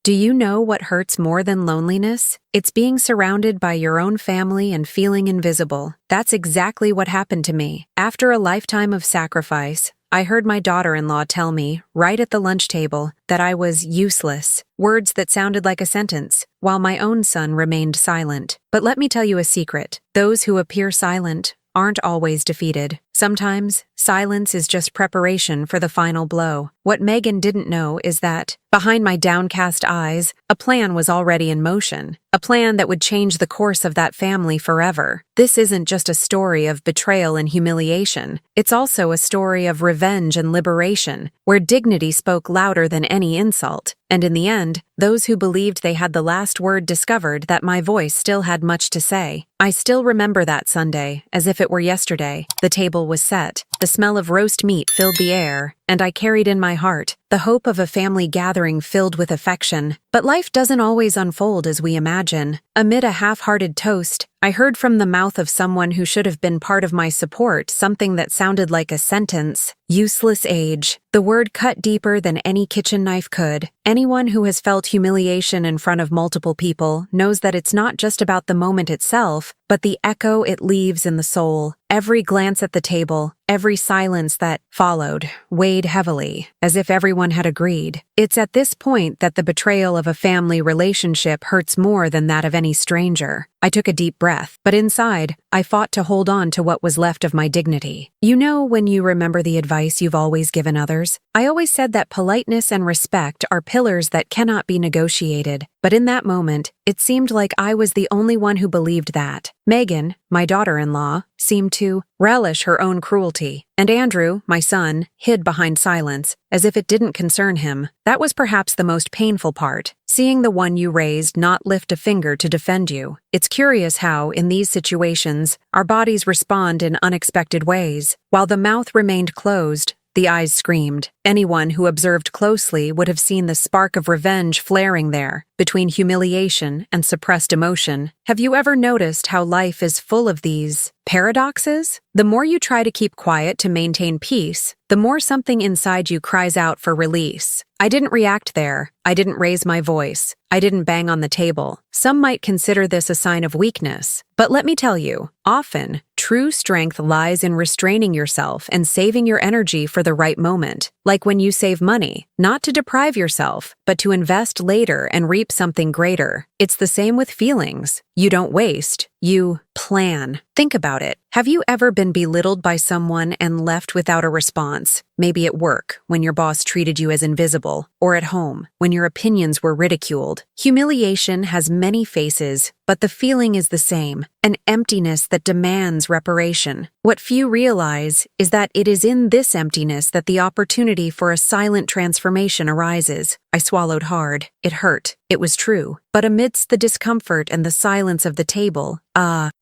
Do you know what hurts more than loneliness? It's being surrounded by your own family and feeling invisible. That's exactly what happened to me. After a lifetime of sacrifice, I heard my daughter-in-law tell me, right at the lunch table, that I was useless, words that sounded like a sentence, while my own son remained silent. But let me tell you a secret. Those who appear silent aren't always defeated. Sometimes, silence is just preparation for the final blow. What Megan didn't know is that, behind my downcast eyes, a plan was already in motion. A plan that would change the course of that family forever. This isn't just a story of betrayal and humiliation. It's also a story of revenge and liberation, where dignity spoke louder than any insult. And in the end, those who believed they had the last word discovered that my voice still had much to say. I still remember that Sunday, as if it were yesterday. The table was set. The smell of roast meat filled the air, and I carried in my heart the hope of a family gathering filled with affection. But life doesn't always unfold as we imagine. Amid a half-hearted toast, I heard from the mouth of someone who should have been part of my support something that sounded like a sentence. Useless age. The word cut deeper than any kitchen knife could. Anyone who has felt humiliation in front of multiple people knows that it's not just about the moment itself, but the echo it leaves in the soul. Every glance at the table, every silence that followed, weighed heavily, as if everyone had agreed. It's at this point that the betrayal of a family relationship hurts more than that of any stranger. I took a deep breath, but inside, I fought to hold on to what was left of my dignity. You know when you remember the advice you've always given others? I always said that politeness and respect are pillars that cannot be negotiated. But in that moment, it seemed like I was the only one who believed that. Megan, my daughter-in-law, seemed to relish her own cruelty, and Andrew, my son, hid behind silence, as if it didn't concern him. That was perhaps the most painful part, seeing the one you raised not lift a finger to defend you. It's curious how, in these situations, our bodies respond in unexpected ways. While the mouth remained closed, the eyes screamed. Anyone who observed closely would have seen the spark of revenge flaring there, between humiliation and suppressed emotion. Have you ever noticed how life is full of these paradoxes? The more you try to keep quiet to maintain peace, the more something inside you cries out for release. I didn't react there. I didn't raise my voice. I didn't bang on the table. Some might consider this a sign of weakness. But let me tell you, often, true strength lies in restraining yourself and saving your energy for the right moment. Like when you save money, not to deprive yourself, but to invest later and reap something greater. It's the same with feelings. You don't waste, you plan. Think about it. Have you ever been belittled by someone and left without a response? Maybe at work, when your boss treated you as invisible, or at home, when your opinions were ridiculed. Humiliation has many faces, but the feeling is the same, an emptiness that demands reparation. What few realize is that it is in this emptiness that the opportunity for a silent transformation arises. I swallowed hard. It hurt. It was true. But amidst the discomfort and the silence of the table,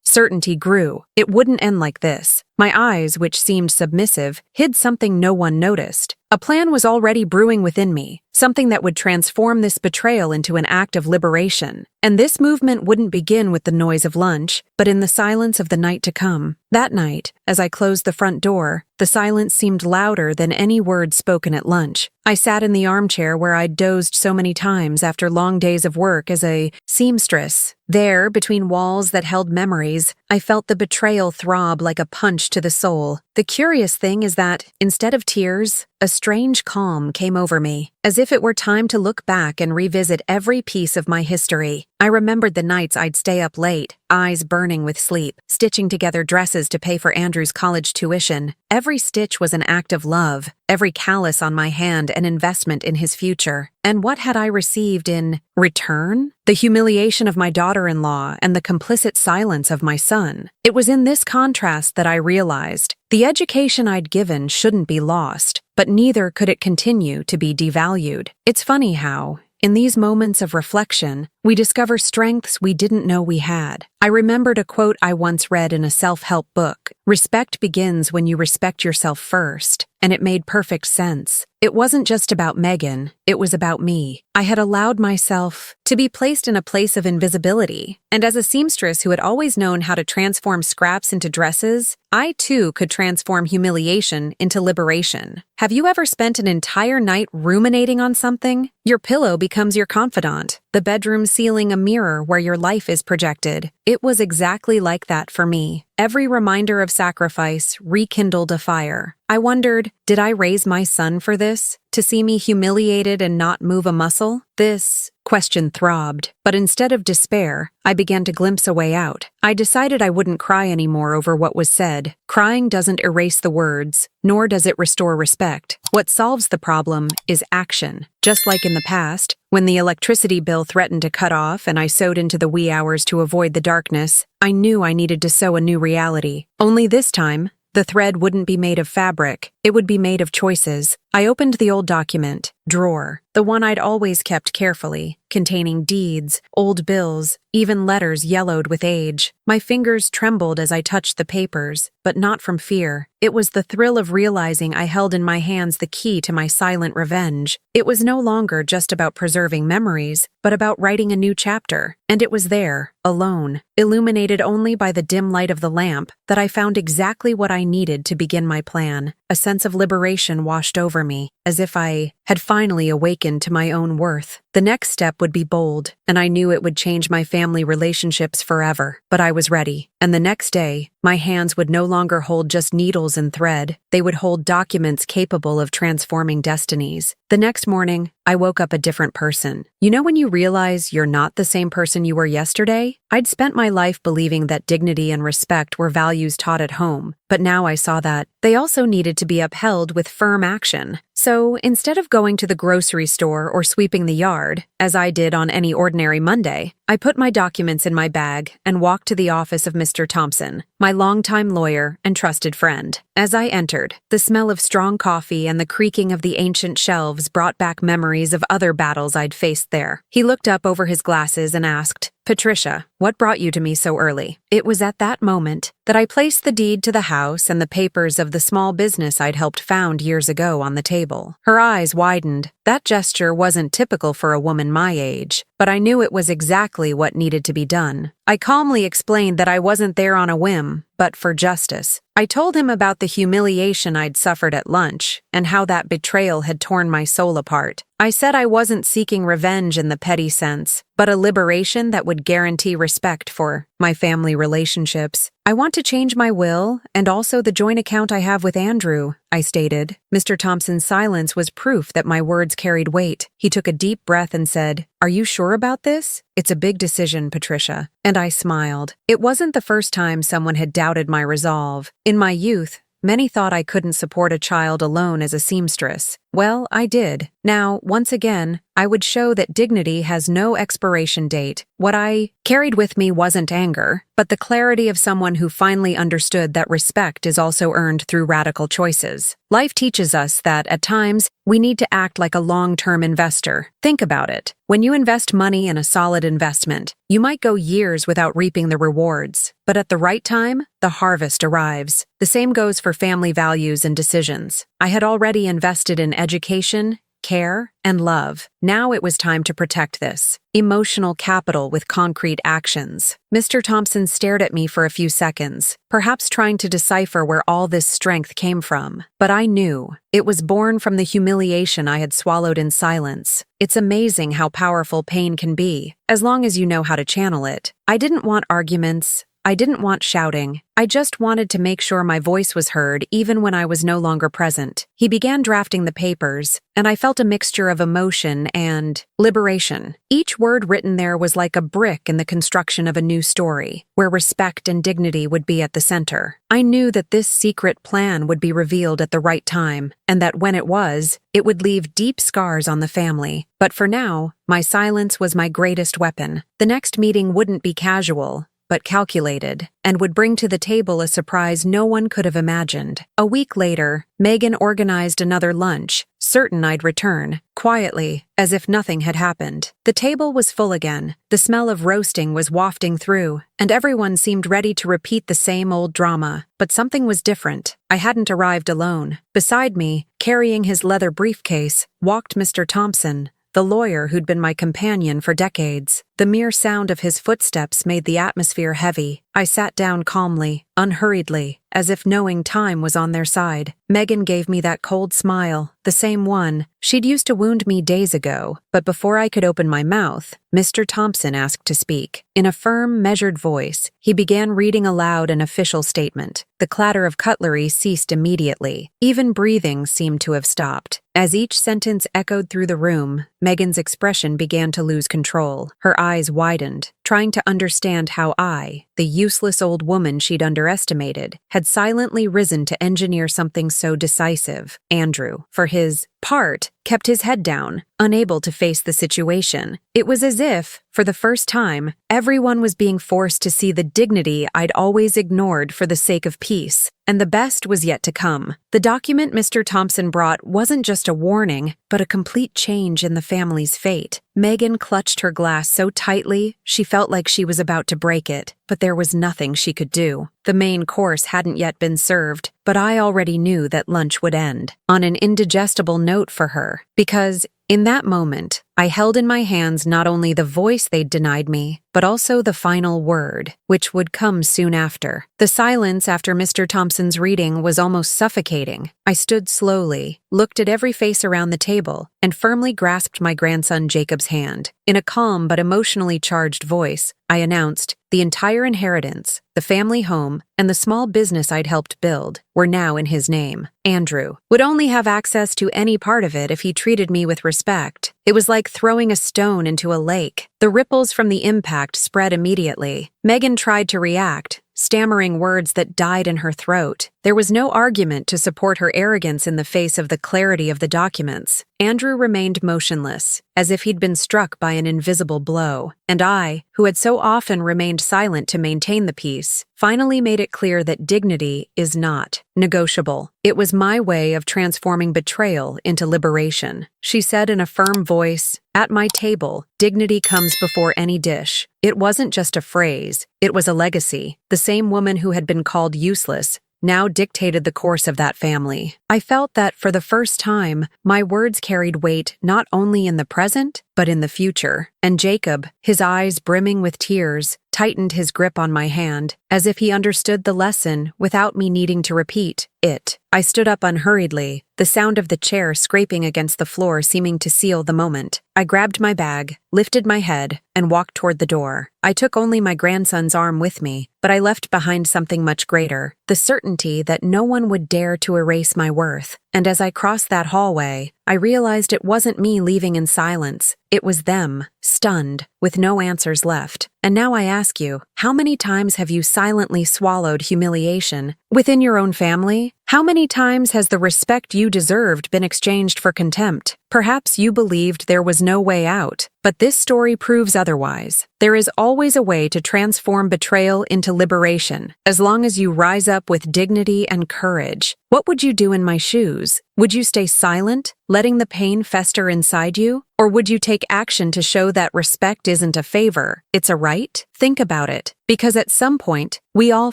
certainty grew. It wouldn't end like this. My eyes, which seemed submissive, hid something no one noticed. A plan was already brewing within me, something that would transform this betrayal into an act of liberation. And this movement wouldn't begin with the noise of lunch, but in the silence of the night to come. That night, as I closed the front door, the silence seemed louder than any words spoken at lunch. I sat in the armchair where I'd dozed so many times after long days of work as a seamstress. There, between walls that held memories, I felt the betrayal throb like a punch to the soul. The curious thing is that, instead of tears, a strange calm came over me, as if it were time to look back and revisit every piece of my history. I remembered the nights I'd stay up late, eyes burning with sleep, stitching together dresses to pay for Andrew's college tuition. Every stitch was an act of love, every callus on my hand an investment in his future. And what had I received in return? The humiliation of my daughter-in-law and the complicit silence of my son. It was in this contrast that I realized the education I'd given shouldn't be lost, but neither could it continue to be devalued. It's funny how, in these moments of reflection, we discover strengths we didn't know we had. I remembered a quote I once read in a self-help book: "Respect begins when you respect yourself first." And it made perfect sense. It wasn't just about Megan, it was about me. I had allowed myself to be placed in a place of invisibility, and as a seamstress who had always known how to transform scraps into dresses, I too could transform humiliation into liberation. Have you ever spent an entire night ruminating on something? Your pillow becomes your confidant, the bedroom ceiling a mirror where your life is projected. It was exactly like that for me. Every reminder of sacrifice rekindled a fire. I wondered, did I raise my son for this? To see me humiliated and not move a muscle? This question throbbed, but instead of despair, I began to glimpse a way out. I decided I wouldn't cry anymore over what was said. Crying doesn't erase the words, nor does it restore respect. What solves the problem is action. Just like in the past, when the electricity bill threatened to cut off and I sewed into the wee hours to avoid the darkness, I knew I needed to sew a new reality. Only this time, the thread wouldn't be made of fabric, it would be made of choices. I opened the old document, drawer, the one I'd always kept carefully, containing deeds, old bills, even letters yellowed with age. My fingers trembled as I touched the papers, but not from fear. It was the thrill of realizing I held in my hands the key to my silent revenge. It was no longer just about preserving memories, but about writing a new chapter. And it was there, alone, illuminated only by the dim light of the lamp, that I found exactly what I needed to begin my plan. A sense of liberation washed over me, as if I had finally awakened to my own worth. The next step would be bold, and I knew it would change my family relationships forever. But I was ready, and the next day, my hands would no longer hold just needles and thread. They would hold documents capable of transforming destinies. The next morning, I woke up a different person. You know when you realize you're not the same person you were yesterday? I'd spent my life believing that dignity and respect were values taught at home, but now I saw that they also needed to be upheld with firm action. So instead of going to the grocery store or sweeping the yard, as I did on any ordinary Monday, I put my documents in my bag and walked to the office of Mr. Thompson, my longtime lawyer and trusted friend. As I entered, the smell of strong coffee and the creaking of the ancient shelves brought back memories of other battles I'd faced there. He looked up over his glasses and asked, "Patricia, what brought you to me so early?" It was at that moment that I placed the deed to the house and the papers of the small business I'd helped found years ago on the table. Her eyes widened. That gesture wasn't typical for a woman my age, but I knew it was exactly what needed to be done. I calmly explained that I wasn't there on a whim, but for justice. I told him about the humiliation I'd suffered at lunch and how that betrayal had torn my soul apart. I said I wasn't seeking revenge in the petty sense, but a liberation that would guarantee respect for my family relationships. "I want to change my will and also the joint account I have with Andrew," I stated. Mr. Thompson's silence was proof that my words carried weight. He took a deep breath and said, "Are you sure about this? It's a big decision, Patricia." And I smiled. It wasn't the first time someone had doubted my resolve. In my youth, many thought I couldn't support a child alone as a seamstress. Well, I did. Now, once again, I would show that dignity has no expiration date. What I carried with me wasn't anger, but the clarity of someone who finally understood that respect is also earned through radical choices. Life teaches us that, at times, we need to act like a long-term investor. Think about it. When you invest money in a solid investment, you might go years without reaping the rewards, but at the right time, the harvest arrives. The same goes for family values and decisions. I had already invested in education, care, and love. Now it was time to protect this emotional capital with concrete actions. Mr. Thompson stared at me for a few seconds, perhaps trying to decipher where all this strength came from. But I knew. It was born from the humiliation I had swallowed in silence. It's amazing how powerful pain can be, as long as you know how to channel it. I didn't want arguments. I didn't want shouting. I just wanted to make sure my voice was heard even when I was no longer present. He began drafting the papers, and I felt a mixture of emotion and liberation. Each word written there was like a brick in the construction of a new story, where respect and dignity would be at the center. I knew that this secret plan would be revealed at the right time, and that when it was, it would leave deep scars on the family. But for now, my silence was my greatest weapon. The next meeting wouldn't be casual. but calculated, and would bring to the table a surprise no one could have imagined. A week later, Megan organized another lunch, certain I'd return, quietly, as if nothing had happened. The table was full again, the smell of roasting was wafting through, and everyone seemed ready to repeat the same old drama. But something was different. I hadn't arrived alone. Beside me, carrying his leather briefcase, walked Mr. Thompson, the lawyer who'd been my companion for decades. The mere sound of his footsteps made the atmosphere heavy. I sat down calmly, unhurriedly, as if knowing time was on their side. Megan gave me that cold smile, the same one. She'd used to wound me days ago, but before I could open my mouth, Mr. Thompson asked to speak. In a firm, measured voice, he began reading aloud an official statement. The clatter of cutlery ceased immediately. Even breathing seemed to have stopped. As each sentence echoed through the room, Megan's expression began to lose control. Her eyes widened, trying to understand how I, the useless old woman she'd underestimated, had silently risen to engineer something so decisive. Andrew, for his part, kept his head down, unable to face the situation. It was as if, for the first time, everyone was being forced to see the dignity I'd always ignored for the sake of peace. And the best was yet to come. The document Mr. Thompson brought wasn't just a warning, but a complete change in the family's fate. Megan clutched her glass so tightly, she felt like she was about to break it, but there was nothing she could do. The main course hadn't yet been served, but I already knew that lunch would end on an indigestible note for her, because in that moment, I held in my hands not only the voice they'd denied me, but also the final word, which would come soon after. The silence after Mr. Thompson's reading was almost suffocating. I stood slowly, looked at every face around the table, and firmly grasped my grandson Jacob's hand. In a calm but emotionally charged voice, I announced, the entire inheritance, the family home, and the small business I'd helped build were now in his name. Andrew would only have access to any part of it if he treated me with respect. It was like throwing a stone into a lake. The ripples from the impact spread immediately. Megan tried to react, stammering words that died in her throat. There was no argument to support her arrogance in the face of the clarity of the documents. Andrew remained motionless, as if he'd been struck by an invisible blow, and I, who had so often remained silent to maintain the peace, finally made it clear that dignity is not negotiable. It was my way of transforming betrayal into liberation. She said in a firm voice, "At my table, dignity comes before any dish." It wasn't just a phrase, it was a legacy. The same woman who had been called useless now dictated the course of that family. I felt that, for the first time, my words carried weight not only in the present, but in the future. And Jacob, his eyes brimming with tears, tightened his grip on my hand, as if he understood the lesson without me needing to repeat it. I stood up unhurriedly, the sound of the chair scraping against the floor seeming to seal the moment. I grabbed my bag, lifted my head, and walked toward the door. I took only my grandson's arm with me, but I left behind something much greater, the certainty that no one would dare to erase my worth. And as I crossed that hallway, I realized it wasn't me leaving in silence. It was them, stunned, with no answers left. And now I ask you, how many times have you silently swallowed humiliation within your own family? How many times has the respect you deserved been exchanged for contempt? Perhaps you believed there was no way out, but this story proves otherwise. There is always a way to transform betrayal into liberation, as long as you rise up with dignity and courage. What would you do in my shoes? Would you stay silent, letting the pain fester inside you? Or would you take action to show that respect isn't a favor, it's a right? Think about it, because at some point, we all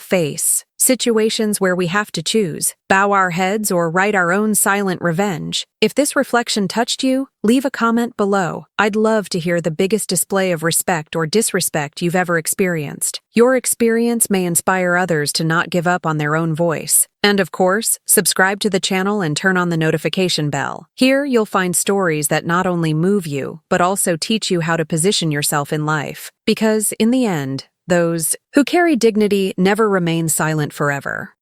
face situations where we have to choose, bow our heads or write our own silent revenge. If this reflection touched you, leave a comment below. I'd love to hear the biggest display of respect or disrespect you've ever experienced. Your experience may inspire others to not give up on their own voice. And of course, subscribe to the channel and turn on the notification bell. Here, you'll find stories that not only move you, but also teach you how to position yourself in life. Because in the end, those who carry dignity never remain silent forever.